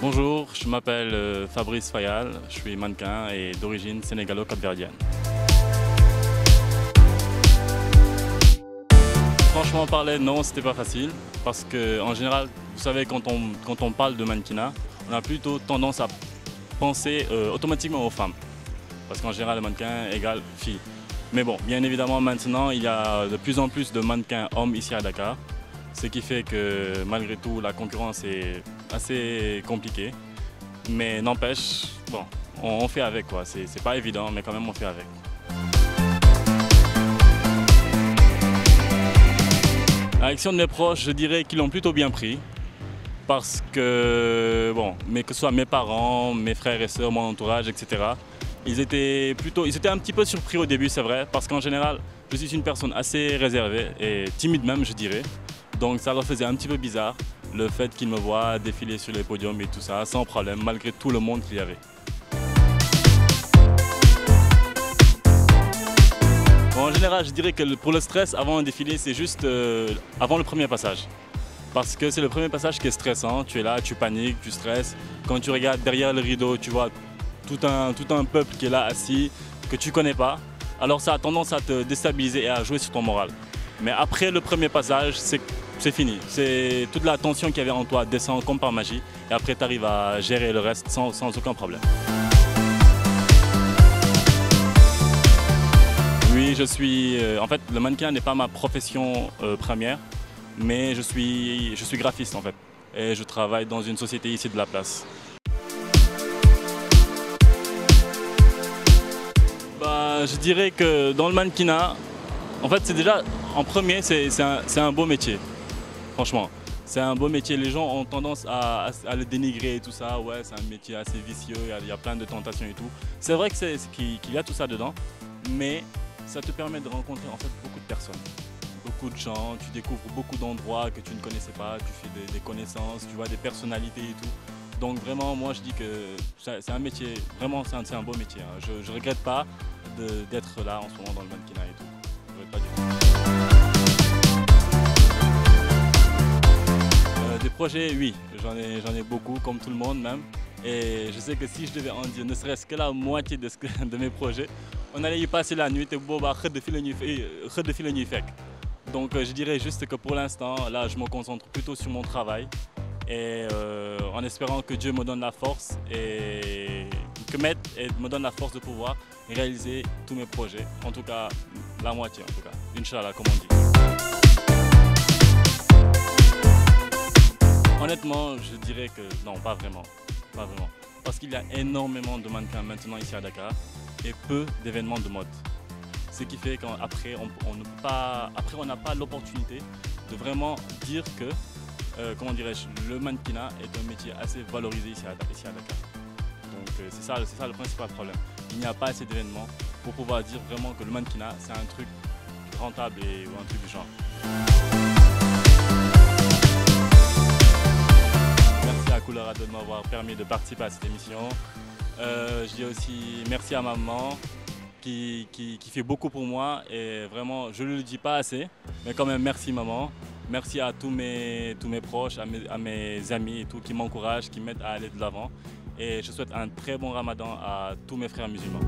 Bonjour, je m'appelle Fabrice Fayal, je suis mannequin et d'origine sénégalo-capverdienne. Franchement parler, non, c'était pas facile parce qu'en général, vous savez, quand on parle de mannequinat, on a plutôt tendance à penser automatiquement aux femmes. Parce qu'en général, le mannequin égale fille. Mais bon, bien évidemment, maintenant, il y a de plus en plus de mannequins hommes ici à Dakar. Ce qui fait que malgré tout, la concurrence est assez compliquée. Mais n'empêche, bon, on fait avec quoi. C'est pas évident, mais quand même on fait avec. La réaction de mes proches, je dirais qu'ils l'ont plutôt bien pris. Parce que, bon, mais que ce soit mes parents, mes frères et sœurs, mon entourage, etc. Ils étaient un petit peu surpris au début, c'est vrai. Parce qu'en général, je suis une personne assez réservée et timide même, je dirais. Donc ça leur faisait un petit peu bizarre, le fait qu'ils me voient défiler sur les podiums et tout ça, sans problème, malgré tout le monde qu'il y avait. Bon, en général, je dirais que pour le stress, avant un défilé, c'est juste avant le premier passage. Parce que c'est le premier passage qui est stressant, tu es là, tu paniques, tu stresses. Quand tu regardes derrière le rideau, tu vois tout un peuple qui est là assis, que tu ne connais pas. Alors ça a tendance à te déstabiliser et à jouer sur ton moral. Mais après le premier passage, c'est fini. Toute la tension qu'il y avait en toi descend comme par magie. Et après, tu arrives à gérer le reste sans aucun problème. Oui, en fait, le mannequin n'est pas ma profession première, mais je suis graphiste en fait. Et je travaille dans une société ici de la place. Je dirais que dans le mannequinat, en fait, c'est déjà, en premier, c'est un beau métier. Franchement, c'est un beau métier. Les gens ont tendance à le dénigrer et tout ça. Ouais, c'est un métier assez vicieux, il y a plein de tentations et tout. C'est vrai qu'il y a tout ça dedans, mais ça te permet de rencontrer en fait beaucoup de personnes. Beaucoup de gens, tu découvres beaucoup d'endroits que tu ne connaissais pas, tu fais des connaissances, tu vois des personnalités et tout. Donc vraiment, moi je dis que c'est un métier, vraiment c'est un beau métier. Hein. Je ne regrette pas d'être là en ce moment dans le mannequinat et tout. Je regrette pas du tout. Des projets, oui, j'en ai beaucoup, comme tout le monde même. Et je sais que si je devais en dire ne serait-ce que la moitié de mes projets, on allait y passer la nuit et donc je dirais juste que pour l'instant, là, je me concentre plutôt sur mon travail et en espérant que Dieu me donne la force et me donne la force de pouvoir réaliser tous mes projets. En tout cas, la moitié en tout cas. Inch'Allah, comme on dit. Honnêtement, je dirais que non, pas vraiment. Pas vraiment. Parce qu'il y a énormément de mannequins maintenant ici à Dakar et peu d'événements de mode. Ce qui fait qu'après, on n'a pas l'opportunité de vraiment dire que comment dirais-je, le mannequinat est un métier assez valorisé ici à Dakar. Donc c'est ça le principal problème. Il n'y a pas assez d'événements pour pouvoir dire vraiment que le mannequinat c'est un truc rentable ou un truc du genre. Merci à Couleur de m'avoir permis de participer à cette émission. Je dis aussi merci à ma maman qui fait beaucoup pour moi et vraiment je ne le dis pas assez, mais quand même merci maman. Merci à tous mes proches, à mes amis et tout qui m'encouragent, qui m'aident à aller de l'avant. Et je souhaite un très bon ramadan à tous mes frères musulmans.